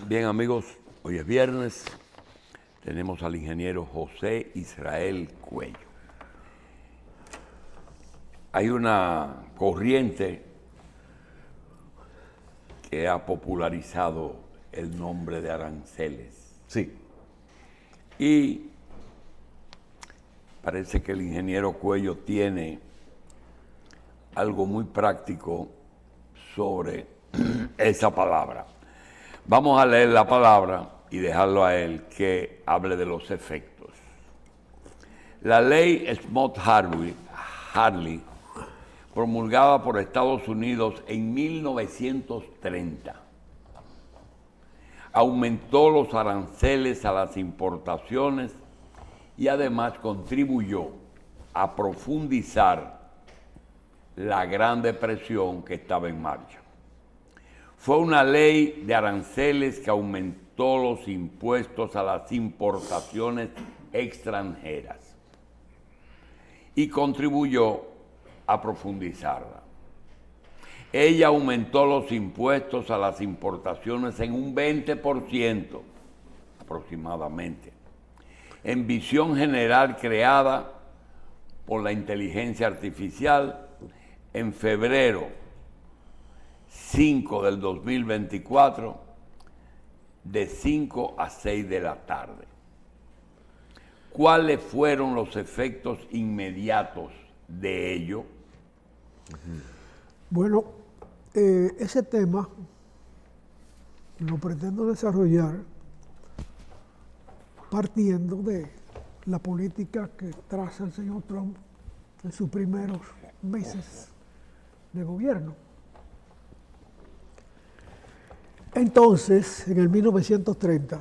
Bien, amigos, hoy es viernes. Tenemos al ingeniero José Israel Cuello. Hay una corriente que ha popularizado el nombre de aranceles. Sí. Y parece que el ingeniero Cuello tiene algo muy práctico sobre esa palabra. Vamos a leer la palabra y dejarlo a él que hable de los efectos. La ley Smith-Hartley, promulgada por Estados Unidos en 1930, aumentó los aranceles a las importaciones y además contribuyó a profundizar la Gran Depresión que estaba en marcha. Fue una ley de aranceles que aumentó los impuestos a las importaciones extranjeras y contribuyó a profundizarla. Ella aumentó los impuestos a las importaciones en un 20% aproximadamente, en visión general creada por la inteligencia artificial en febrero 5 del 2024, de 5 a 6 de la tarde. ¿Cuáles fueron los efectos inmediatos de ello? Bueno, ese tema lo pretendo desarrollar partiendo de la política que traza el señor Trump en sus primeros meses de gobierno. Entonces, en el 1930,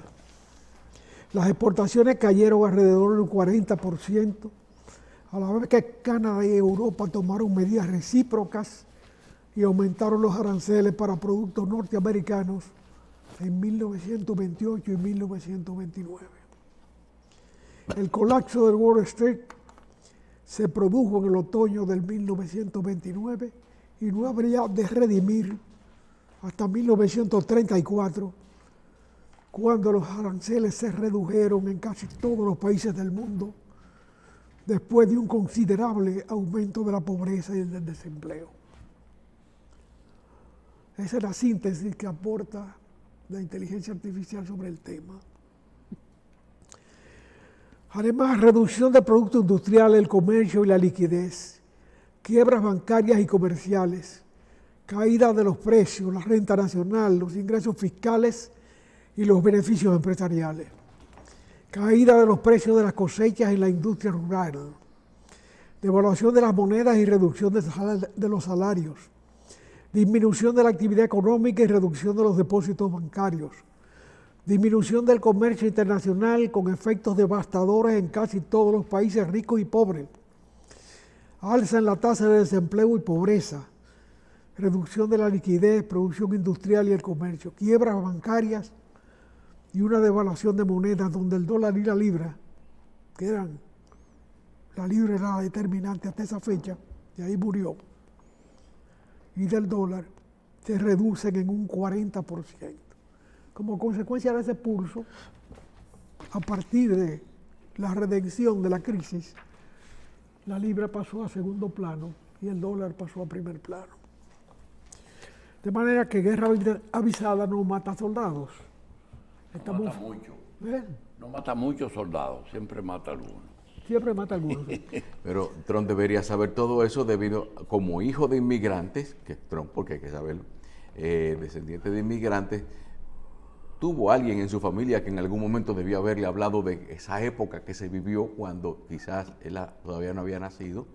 las exportaciones cayeron alrededor del 40%, a la vez que Canadá y Europa tomaron medidas recíprocas y aumentaron los aranceles para productos norteamericanos en 1928 y 1929. El colapso del Wall Street se produjo en el otoño del 1929 y no habría de redimir hasta 1934, cuando los aranceles se redujeron en casi todos los países del mundo, después de un considerable aumento de la pobreza y del desempleo. Esa es la síntesis que aporta la inteligencia artificial sobre el tema. Además, reducción de productos industriales, el comercio y la liquidez, quiebras bancarias y comerciales, caída de los precios, la renta nacional, los ingresos fiscales y los beneficios empresariales, caída de los precios de las cosechas en la industria rural, devaluación de las monedas y reducción de los salarios, disminución de la actividad económica y reducción de los depósitos bancarios, disminución del comercio internacional con efectos devastadores en casi todos los países ricos y pobres, alza en la tasa de desempleo y pobreza, reducción de la liquidez, producción industrial y el comercio, quiebras bancarias y una devaluación de monedas donde el dólar y la libra, que eran, la libra era determinante hasta esa fecha, y ahí murió, y del dólar se reducen en un 40%. Como consecuencia de ese pulso, a partir de la redención de la crisis, la libra pasó a segundo plano y el dólar pasó a primer plano. De manera que guerra avisada no mata soldados. No mata mucho. No mata muchos soldados, siempre mata algunos. Siempre mata algunos. Pero Trump debería saber todo eso debido, como hijo de inmigrantes, que Trump, porque hay que saberlo, descendiente de inmigrantes, tuvo alguien en su familia que en algún momento debió haberle hablado de esa época que se vivió cuando quizás él todavía no había nacido,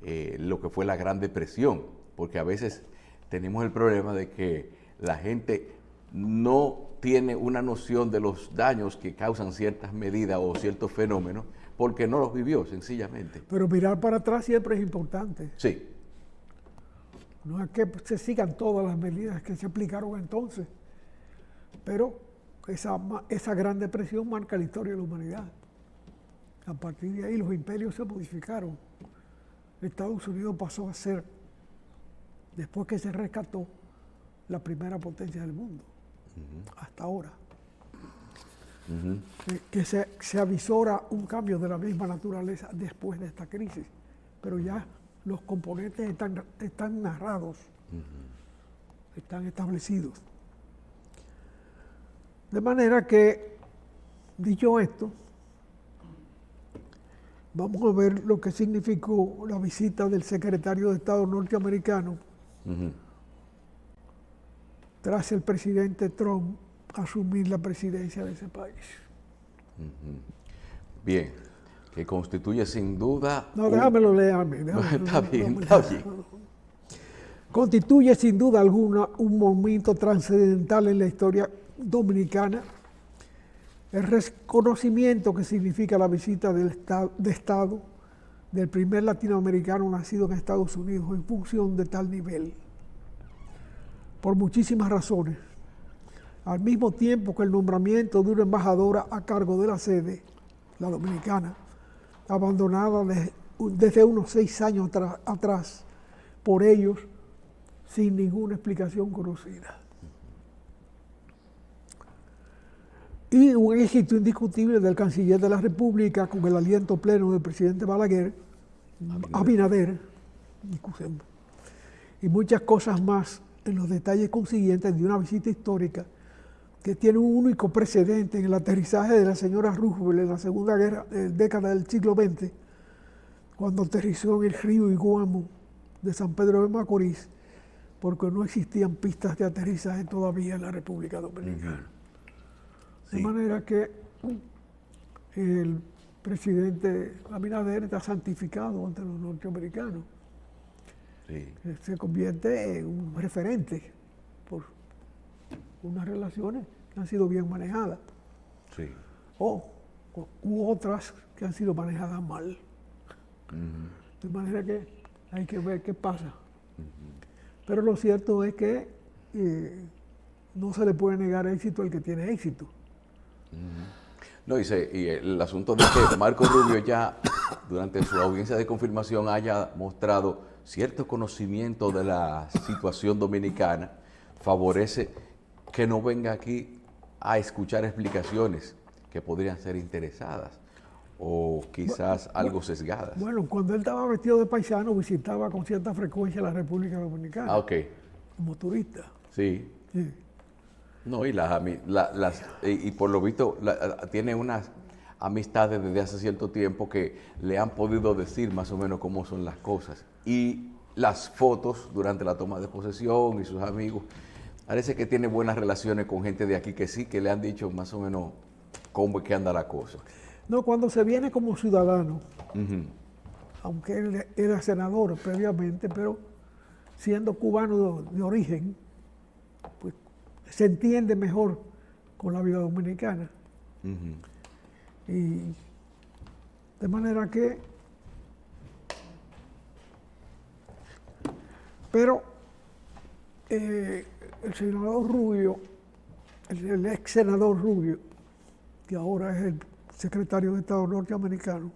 lo que fue la Gran Depresión. Porque a veces tenemos el problema de que la gente no tiene una noción de los daños que causan ciertas medidas o ciertos fenómenos porque no los vivió, sencillamente. Pero mirar para atrás siempre es importante. Sí. No es que se sigan todas las medidas que se aplicaron entonces, pero esa Gran Depresión marca la historia de la humanidad. A partir de ahí los imperios se modificaron. Estados Unidos pasó a ser, después que se rescató, la primera potencia del mundo. hasta ahora. Que se avisora un cambio de la misma naturaleza después de esta crisis, pero ya los componentes están narrados, están establecidos. De manera que, dicho esto, vamos a ver lo que significó la visita del secretario de Estado norteamericano tras el presidente Trump asumir la presidencia de ese país. Bien, que constituye sin duda... No, déjamelo leerme. Está bien. Constituye sin duda alguna un momento trascendental en la historia dominicana, el reconocimiento que significa la visita de Estado del primer latinoamericano nacido en Estados Unidos en función de tal nivel, por muchísimas razones. Al mismo tiempo que el nombramiento de una embajadora a cargo de la sede, la dominicana, abandonada desde unos 6 años atrás por ellos, sin ninguna explicación conocida. Y un éxito indiscutible del canciller de la República con el aliento pleno del presidente Abinader, y muchas cosas más en los detalles consiguientes de una visita histórica que tiene un único precedente en el aterrizaje de la señora Roosevelt en la segunda década del siglo XX, cuando aterrizó en el río Iguamo de San Pedro de Macorís, porque no existían pistas de aterrizaje todavía en la República Dominicana. Sí. De manera que el presidente Abinader está santificado ante los norteamericanos. Sí. Se convierte en un referente por unas relaciones que han sido bien manejadas. Sí. U otras que han sido manejadas mal. De manera que hay que ver qué pasa. Pero lo cierto es que no se le puede negar éxito al que tiene éxito. No, y el asunto de que Marco Rubio ya durante su audiencia de confirmación haya mostrado cierto conocimiento de la situación dominicana favorece que no venga aquí a escuchar explicaciones que podrían ser interesadas o quizás algo sesgadas. Bueno, cuando él estaba vestido de paisano visitaba con cierta frecuencia la República Dominicana. Ah, ok. Como turista. Sí. Sí. No, y por lo visto tiene unas amistades desde hace cierto tiempo que le han podido decir más o menos cómo son las cosas. Y las fotos durante la toma de posesión y sus amigos, parece que tiene buenas relaciones con gente de aquí que sí, que le han dicho más o menos cómo es que anda la cosa. No, cuando se viene como ciudadano, aunque él era senador previamente, pero siendo cubano de origen, pues se entiende mejor con la vida dominicana. Y de manera que, pero el senador Rubio, el ex senador Rubio, que ahora es el secretario de Estado norteamericano,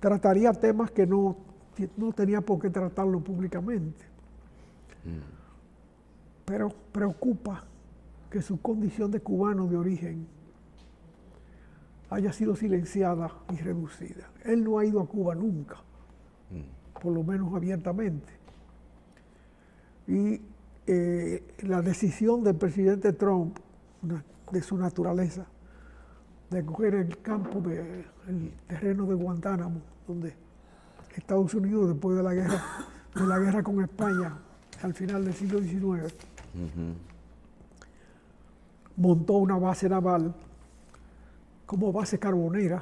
trataría temas que no tenía por qué tratarlo públicamente. Pero preocupa que su condición de cubano de origen haya sido silenciada y reducida. Él no ha ido a Cuba nunca, por lo menos abiertamente. Y la decisión del presidente Trump, de su naturaleza, de coger el campo, el terreno de Guantánamo, donde Estados Unidos, después de la guerra con España, al final del siglo XIX, montó una base naval como base carbonera,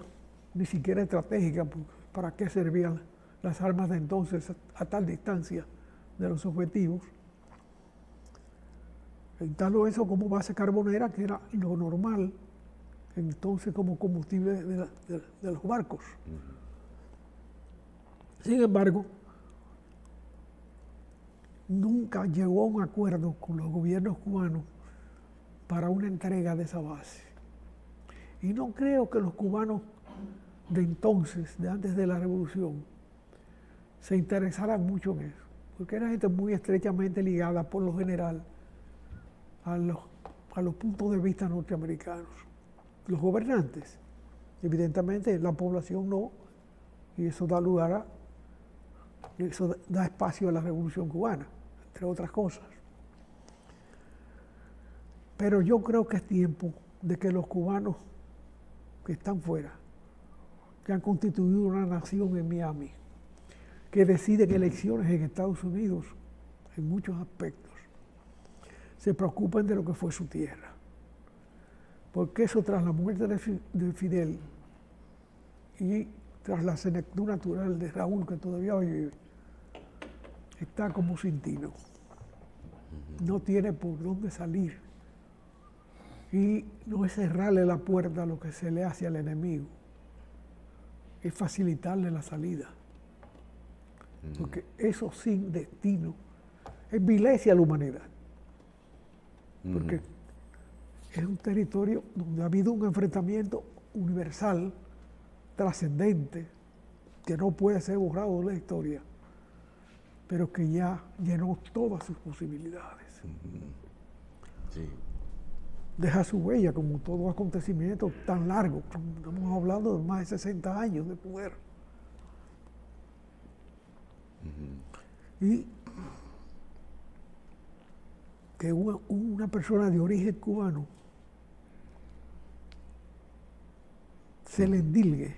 ni siquiera estratégica, para qué servían las armas de entonces a tal distancia de los objetivos. Instaló eso como base carbonera, que era lo normal entonces como combustible de los barcos. Sin embargo, nunca llegó a un acuerdo con los gobiernos cubanos para una entrega de esa base. Y no creo que los cubanos de entonces, de antes de la revolución, se interesaran mucho en eso, porque era gente muy estrechamente ligada, por lo general, a los puntos de vista norteamericanos. Los gobernantes, evidentemente la población no, y eso da lugar eso da espacio a la Revolución Cubana, entre otras cosas. Pero yo creo que es tiempo de que los cubanos que están fuera, que han constituido una nación en Miami, que deciden elecciones en Estados Unidos en muchos aspectos, se preocupen de lo que fue su tierra. Porque eso tras la muerte de Fidel y tras la senectud natural de Raúl, que todavía vive, está como sin tino. No tiene por dónde salir. Y no es cerrarle la puerta a lo que se le hace al enemigo, es facilitarle la salida. Porque eso sin destino envilece a la humanidad. Porque es un territorio donde ha habido un enfrentamiento universal, trascendente, que no puede ser borrado de la historia, pero que ya llenó todas sus posibilidades. Sí. Deja su huella como todo acontecimiento tan largo. Estamos hablando de más de 60 años de poder. Y que una persona de origen cubano se le endilgue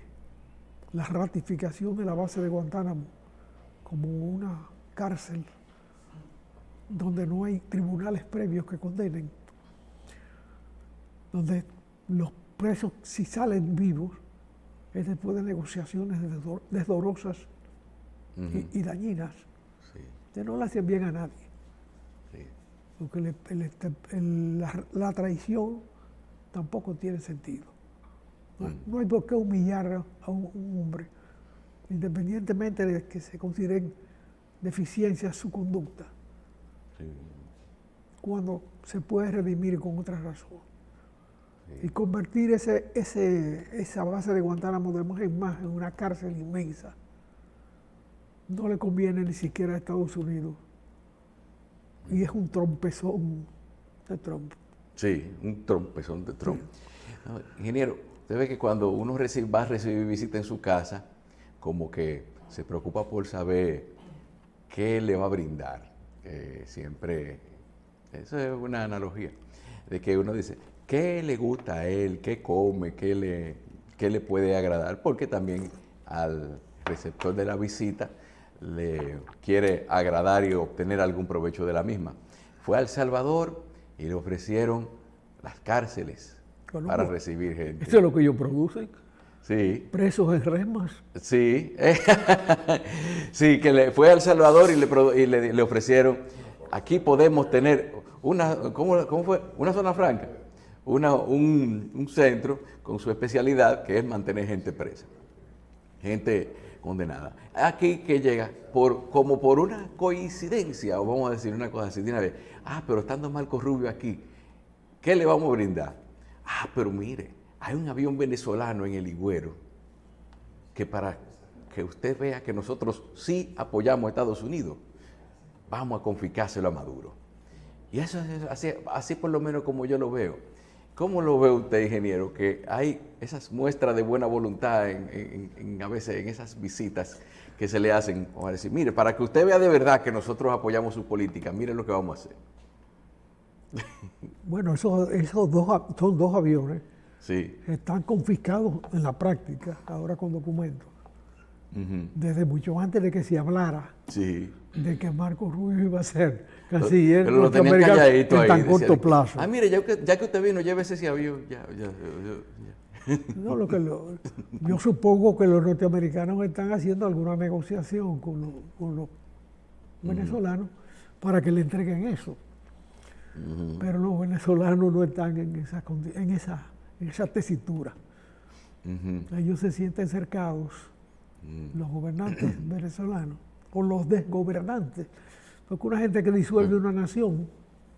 la ratificación de la base de Guantánamo como una cárcel donde no hay tribunales previos que condenen, donde los presos, si salen vivos, es después de negociaciones desdorosas y dañinas, que no le hacen bien a nadie. Porque la traición tampoco tiene sentido. No hay por qué humillar a un hombre, independientemente de que se consideren deficiencias su conducta, cuando se puede redimir con otra razón. Y convertir esa base de Guantánamo de más en más en una cárcel inmensa no le conviene ni siquiera a Estados Unidos. Y es un trompezón de Trump. Sí, un trompezón de Trump. No, ingeniero, usted ve que cuando uno va a recibir visita en su casa, como que se preocupa por saber qué le va a brindar. Siempre, eso es una analogía, de que uno dice, ¿qué le gusta a él? ¿Qué come? ¿Qué le puede agradar? Porque también al receptor de la visita le quiere agradar y obtener algún provecho de la misma. Fue a El Salvador y le ofrecieron las cárceles para recibir gente. Eso es lo que ellos producen. Sí. Presos en remas. Sí. Sí, que fue a El Salvador y le ofrecieron, aquí podemos tener ¿cómo fue? Una zona franca. Un centro con su especialidad, que es mantener gente presa, gente condenada. Aquí que llega, como por una coincidencia, o vamos a decir una cosa así de una vez, pero estando Marco Rubio aquí, ¿qué le vamos a brindar? Pero mire, hay un avión venezolano en el Higüero, que para que usted vea que nosotros sí apoyamos a Estados Unidos, vamos a confiscárselo a Maduro. Y eso es así por lo menos como yo lo veo. ¿Cómo lo ve usted, ingeniero, que hay esas muestras de buena voluntad a veces en esas visitas que se le hacen? Vamos a decir, mire, para que usted vea de verdad que nosotros apoyamos su política, mire lo que vamos a hacer. Bueno, esos son dos aviones. Sí. Están confiscados en la práctica, ahora con documentos. Desde mucho antes de que se hablara de que Marco Rubio iba a ser canciller norteamericano en tan corto plazo. Mire, ya que usted vino, llévese ese avión. No, yo supongo que los norteamericanos están haciendo alguna negociación con los venezolanos para que le entreguen eso. Pero los venezolanos no están en esa tesitura. Ellos se sienten cercados, los gobernantes venezolanos, o los desgobernantes, porque una gente que disuelve una nación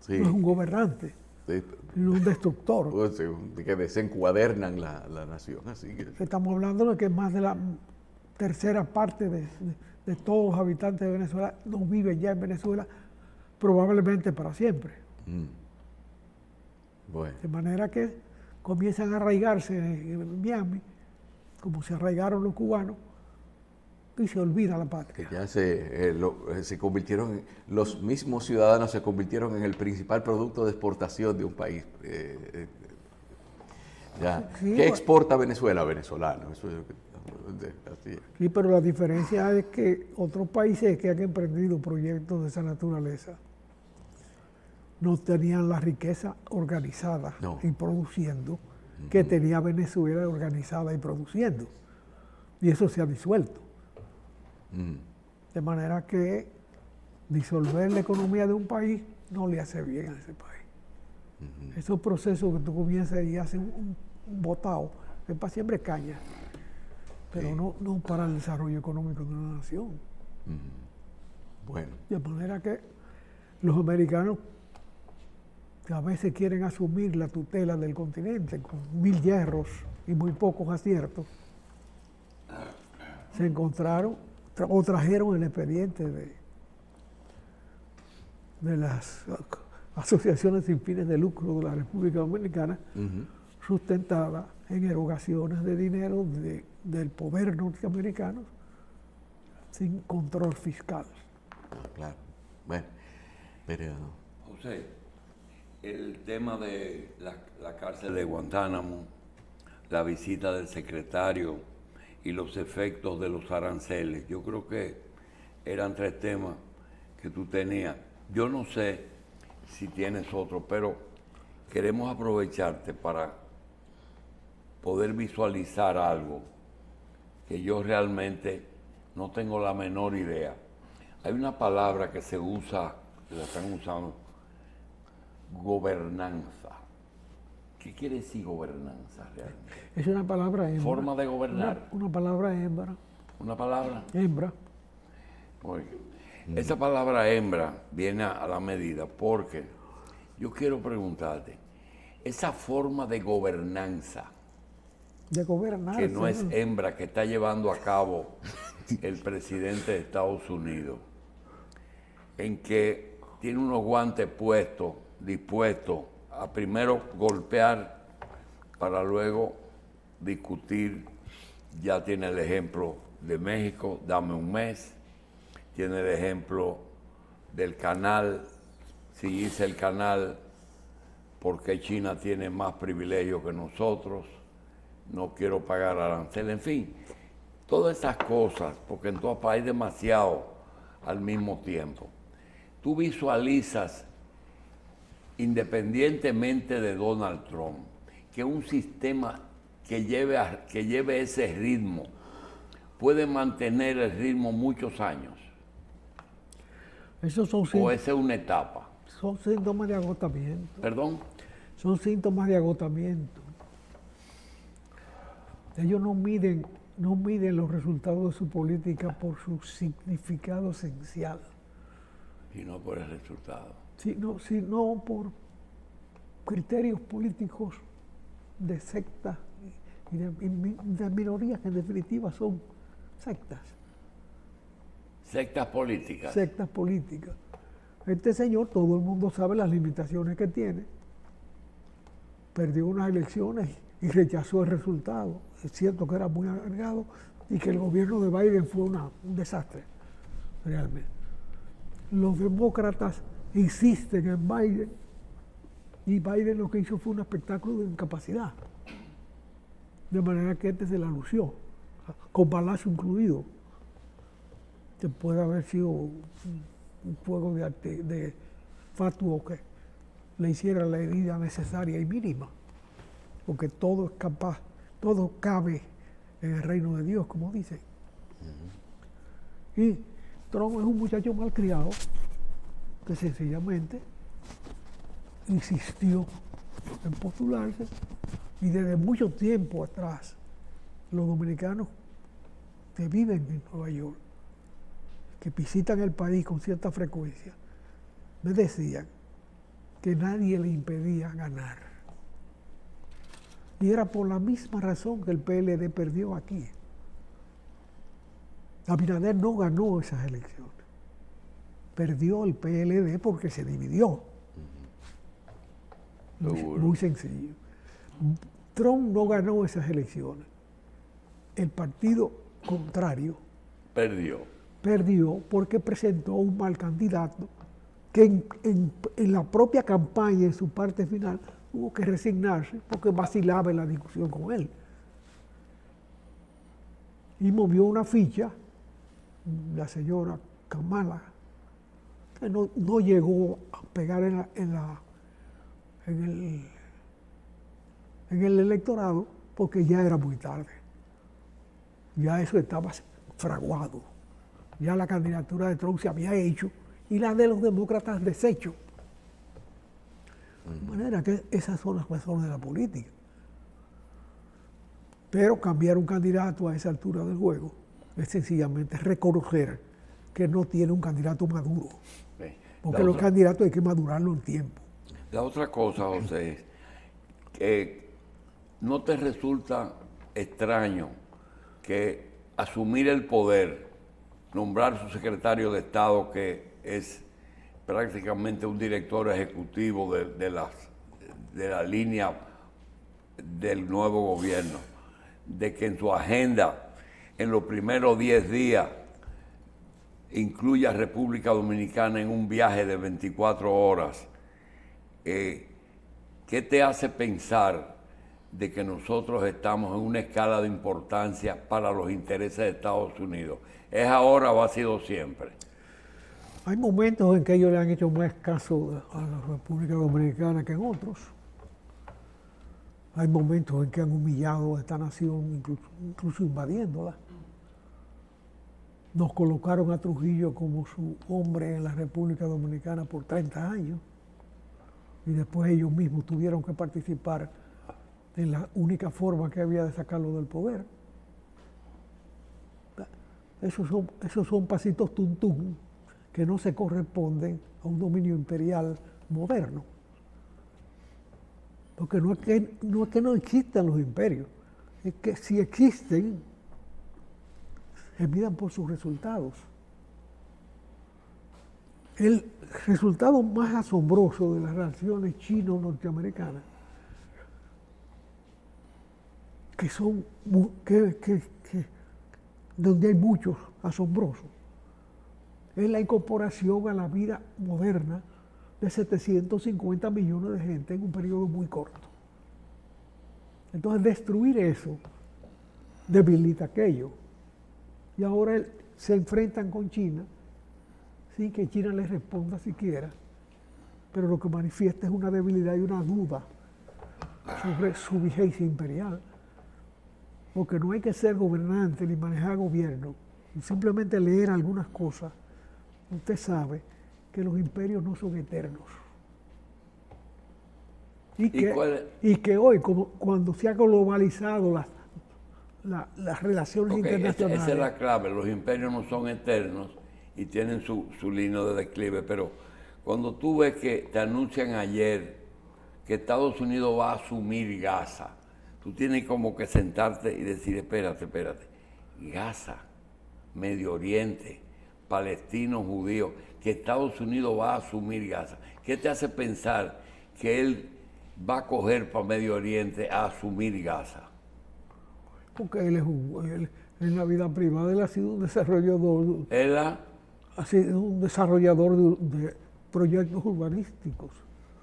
no es un gobernante, sino un destructor. Que desencuadernan la nación. Así que estamos hablando de que más de la tercera parte de todos los habitantes de Venezuela no viven ya en Venezuela, probablemente para siempre. Bueno, De manera que comienzan a arraigarse en Miami, como se arraigaron los cubanos, y se olvida la que patria. ya se convirtieron, los mismos ciudadanos se convirtieron en el principal producto de exportación de un país. Ya. Sí, ¿Qué exporta Venezuela? Venezolano. Eso es, así es. Sí, pero la diferencia es que otros países que han emprendido proyectos de esa naturaleza no tenían la riqueza organizada No. y produciendo que tenía Venezuela organizada y produciendo. Y eso se ha disuelto. De manera que disolver la economía de un país no le hace bien a ese país. Esos procesos que tú comienzas y haces un botado, es para siempre caña, pero no para el desarrollo económico de una nación. Bueno, De manera que los americanos, que a veces quieren asumir la tutela del continente con 1000 hierros y muy pocos aciertos, se encontraron o trajeron el expediente de las asociaciones sin fines de lucro de la República Dominicana, sustentada en erogaciones de dinero del poder norteamericano sin control fiscal. claro. Bueno, pero José, el tema de la cárcel de Guantánamo, la visita del secretario y los efectos de los aranceles, yo creo que eran 3 temas que tú tenías. Yo no sé si tienes otro, pero queremos aprovecharte para poder visualizar algo que yo realmente no tengo la menor idea. Hay una palabra que se usa, que la están usando, gobernanza. ¿Qué quiere decir gobernanza realmente? Es una palabra hembra. Forma de gobernar. Una palabra hembra. ¿Una palabra? Hembra. Oye, esa palabra hembra viene a la medida porque yo quiero preguntarte, esa forma de gobernanza De gobernar. que no es ¿sí? hembra que está llevando a cabo el presidente de Estados Unidos, en que tiene unos guantes puestos, dispuestos a primero golpear para luego discutir. Ya tiene el ejemplo de México, dame un mes, tiene el ejemplo del canal, si hice el canal, ¿por qué China tiene más privilegios que nosotros? No quiero pagar arancel, en fin, todas esas cosas, porque en todo país hay demasiado al mismo tiempo. Tú visualizas, independientemente de Donald Trump, que un sistema que lleve ese ritmo puede mantener el ritmo muchos años, Esos son, o esa es una etapa. son síntomas de agotamiento. ¿Perdón? Son síntomas de agotamiento. Ellos no miden los resultados de su política por su significado esencial, Y no por el resultado. sino por criterios políticos de sectas y de minorías que en definitiva son sectas. Sectas políticas. Sectas políticas. Este señor, todo el mundo sabe las limitaciones que tiene. Perdió unas elecciones y rechazó el resultado. Es cierto que era muy agregado y que el gobierno de Biden fue un desastre, realmente. Los demócratas insisten en Biden y Biden lo que hizo fue un espectáculo de incapacidad. De manera que este se la lució, con balazo incluido. Que puede haber sido un fuego de fatuo que le hiciera la herida necesaria y mínima, porque todo es capaz, todo cabe en el reino de Dios, como dice. Y Trump es un muchacho malcriado que sencillamente insistió en postularse, y desde mucho tiempo atrás los dominicanos que viven en Nueva York, que visitan el país con cierta frecuencia, me decían que nadie le impedía ganar. Y era por la misma razón que el PLD perdió aquí. Abinader no ganó esas elecciones. Perdió el PLD porque se dividió. Seguro. Muy sencillo. Trump no ganó esas elecciones. El partido contrario Perdió. perdió porque presentó un mal candidato que en la propia campaña, en su parte final, tuvo que resignarse porque vacilaba en la discusión con él. Y movió una ficha, la señora Kamala, que no llegó a pegar en el electorado porque ya era muy tarde. Ya eso estaba fraguado. Ya la candidatura de Trump se había hecho y la de los demócratas deshecho. De manera que esas son las razones de la política. Pero cambiar un candidato a esa altura del juego es sencillamente reconocer que no tiene un candidato maduro. Porque los candidatos hay que madurarlo en tiempo. La otra cosa, José, es que no te resulta extraño que asumir el poder, nombrar su secretario de Estado, que es prácticamente un director ejecutivo de la línea del nuevo gobierno, de que en su agenda, en los primeros 10 días, incluya República Dominicana en un viaje de 24 horas, ¿qué te hace pensar de que nosotros estamos en una escala de importancia para los intereses de Estados Unidos? ¿Es ahora o ha sido siempre? Hay momentos en que ellos le han hecho más caso a la República Dominicana que en otros. Hay momentos en que han humillado a esta nación, incluso invadiéndola. Nos colocaron a Trujillo como su hombre en la República Dominicana por 30 años y después ellos mismos tuvieron que participar en la única forma que había de sacarlo del poder. Esos son pasitos tuntún que no se corresponden a un dominio imperial moderno. Porque no es que no existan los imperios, es que si existen, se midan por sus resultados. El resultado más asombroso de las relaciones chino-norteamericanas, donde hay muchos asombrosos, es la incorporación a la vida moderna de 750 millones de gente en un periodo muy corto. Entonces, destruir eso debilita aquello. Y ahora se enfrentan con China sin que China les responda siquiera, pero lo que manifiesta es una debilidad y una duda sobre su vigencia imperial. Porque no hay que ser gobernante ni manejar gobierno, simplemente leer algunas cosas. Usted sabe que los imperios no son eternos. Y que hoy, cuando se ha globalizado las relaciones internacionales... Esa es la clave, los imperios no son eternos y tienen su línea de declive, pero cuando tú ves que te anuncian ayer que Estados Unidos va a asumir Gaza, tú tienes como que sentarte y decir, espérate, Gaza, Medio Oriente, palestinos, judíos, que Estados Unidos va a asumir Gaza. ¿Qué te hace pensar que él va a coger para Medio Oriente a asumir Gaza? Porque él en la vida privada él ha sido un desarrollador. Ha sido un desarrollador de proyectos urbanísticos.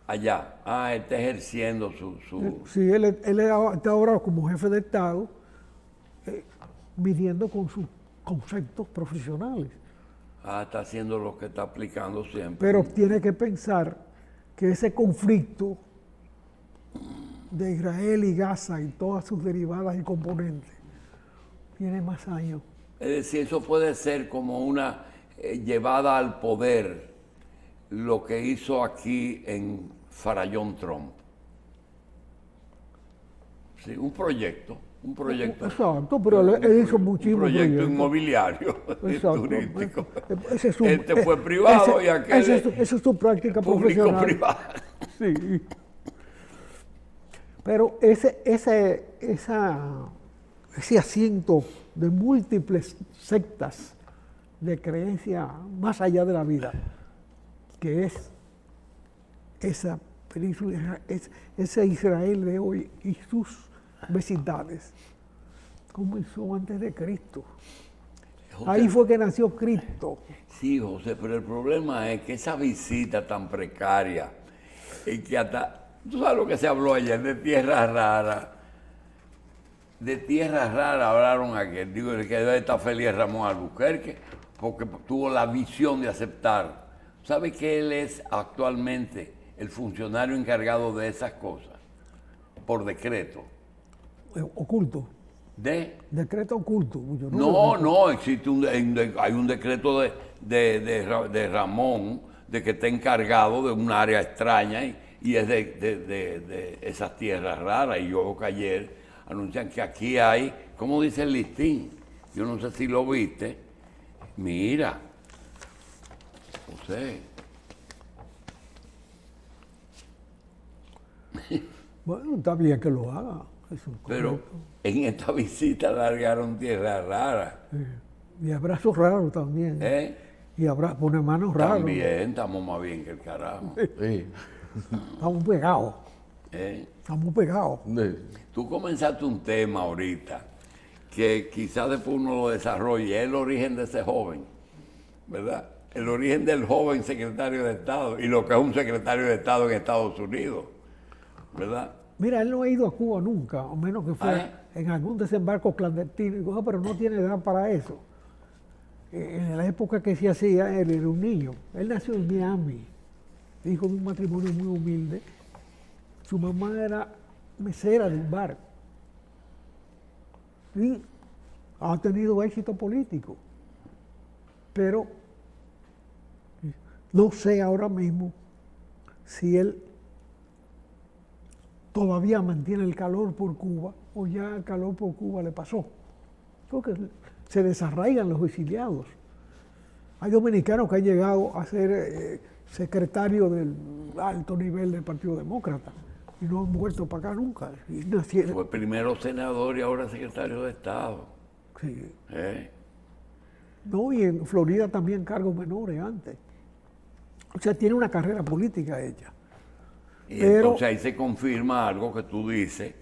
Allá. Él está ejerciendo su... Sí, él está ahora como jefe de Estado, midiendo con sus conceptos profesionales. Está haciendo lo que está aplicando siempre. Pero tiene que pensar que ese conflicto de Israel y Gaza y todas sus derivadas y componentes tiene más años. Es decir, eso puede ser como una llevada al poder, lo que hizo aquí en Farallón Trump. Sí, un proyecto. Exacto, pero él hizo muchísimos proyecto proyectos. Inmobiliario, Exacto. turístico. Ese es este fue privado y aquel esa es su práctica profesional. Público-privado. Sí. Pero ese asiento de múltiples sectas de creencia más allá de la vida, que es ese Israel de hoy y sus vecindades comenzó antes de Cristo. José, Ahí fue que nació Cristo. sí, José, pero el problema es que esa visita tan precaria, y que hasta, tú sabes lo que se habló ayer de tierras raras. De tierras raras hablaron aquel, digo, el que debe estar feliz es Ramón Albuquerque, porque tuvo la visión de aceptar. ¿Sabe que él es actualmente el funcionario encargado de esas cosas? Por decreto. Oculto. Decreto oculto. Yo No, existe hay un decreto de Ramón de que está encargado de un área extraña y es de esas tierras raras. Y yo veo que ayer anuncian que aquí hay, ¿cómo dice el listín? Yo no sé si lo viste. Mira, José. Bueno, está bien que lo haga. Eso es Pero correcto. en esta visita largaron tierras raras. Y abrazos raros también. ¿Eh? Y poner manos raras. También estamos más bien que el carajo. Sí. Estamos pegados. ¿Eh? Estamos pegados. Tú comenzaste un tema ahorita que quizás después uno lo desarrolle, es el origen de ese joven, ¿verdad? El origen del joven secretario de Estado y lo que es un secretario de Estado en Estados Unidos, ¿verdad? Mira, él no ha ido a Cuba nunca, a menos que fue ¿Ah? en algún desembarco clandestino. Y digo, pero no tiene edad para eso. En la época que se hacía, él era un niño. Él nació en Miami, hijo de un matrimonio muy humilde. Su mamá era mesera de un bar. Y ha tenido éxito político. Pero no sé ahora mismo si él todavía mantiene el calor por Cuba o ya el calor por Cuba le pasó. Porque se desarraigan los exiliados. Hay dominicanos que han llegado a ser secretario del alto nivel del Partido Demócrata y no han vuelto para acá nunca. Y nacieron. Fue primero senador y ahora secretario de Estado. Sí. ¿Eh? No, y en Florida también cargos menores antes. O sea, tiene una carrera política ella. Y Pero- entonces ahí se confirma algo que tú dices,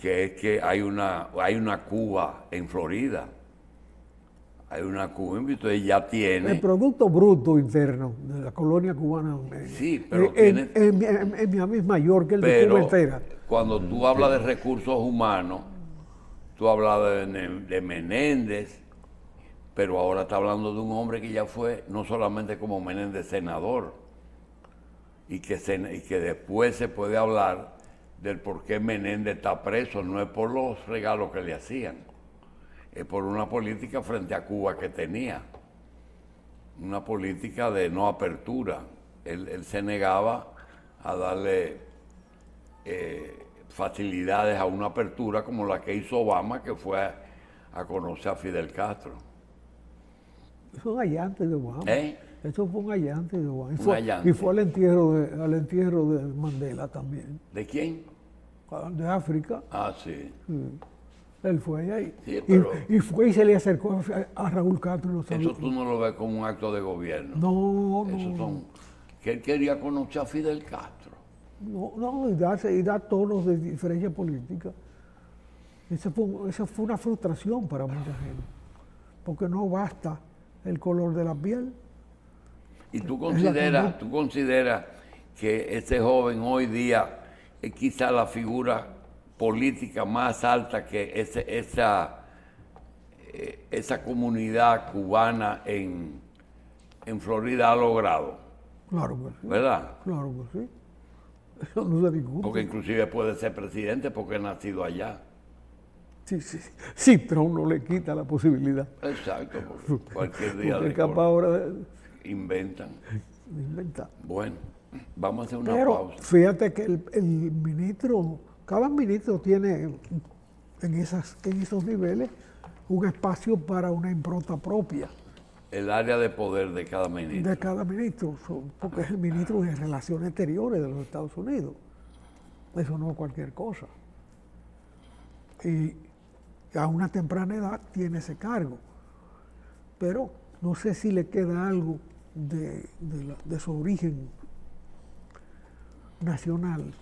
que es que hay una Cuba en Florida. Hay una Cuba, entonces ya El tiene. Producto Bruto Interno de la colonia cubana. Sí, pero en, tiene- en Miami es mayor que el de Cuba Pero entera. cuando tú hablas de recursos humanos, tú hablas de Menéndez, pero ahora está hablando de un hombre que ya fue, no solamente como Menéndez senador, y que después se puede hablar del por qué Menéndez está preso, no es por los regalos que le hacían, es por una política frente a Cuba que tenía, una política de no apertura. Él se negaba a darle facilidades a una apertura como la que hizo Obama, que fue a conocer a Fidel Castro. Eso es allá antes de Obama. ¿Eh? Eso fue un allá antes de Obama. allá Y fue al entierro de Mandela también. ¿De quién? De África. Ah, sí. Él fue allá Sí, pero- y fue y se le acercó a Raúl Castro. Y lo Eso saludó. tú no lo ves como un acto de gobierno. No, Eso no, son... Que él quería conocer a Fidel Castro. no, y dar tonos de diferencia política. Esa fue una frustración para mucha gente, porque no basta el color de la piel. ¿Y tú conducta. consideras que ese joven hoy día es quizá la figura política más alta que esa comunidad cubana en Florida ha logrado? Claro que sí. ¿Verdad? Claro que sí. Eso no se discute. Porque inclusive puede ser presidente porque ha nacido allá. Sí, sí, sí. Sí, pero uno le quita la posibilidad. Exacto, porque cualquier día Porque de capaz ahora de inventan. inventar. Bueno, vamos a hacer una Pero pausa. fíjate que el ministro, cada ministro tiene en esos niveles un espacio para una impronta propia El área de poder de cada ministro. de cada ministro, porque es el ministro de Relaciones Exteriores de los Estados Unidos. Eso no es cualquier cosa. Y a una temprana edad tiene ese cargo. Pero no sé si le queda algo de su origen nacional.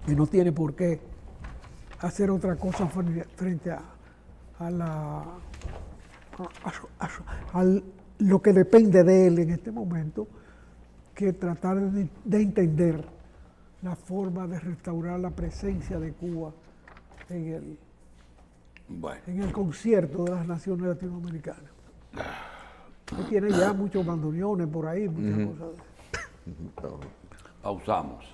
Y no tiene por qué hacer otra cosa frente a lo que depende de él en este momento, que tratar de entender la forma de restaurar la presencia de Cuba en el concierto de las naciones latinoamericanas. Que tiene ya muchos bandoneones por ahí, muchas cosas. Pausamos.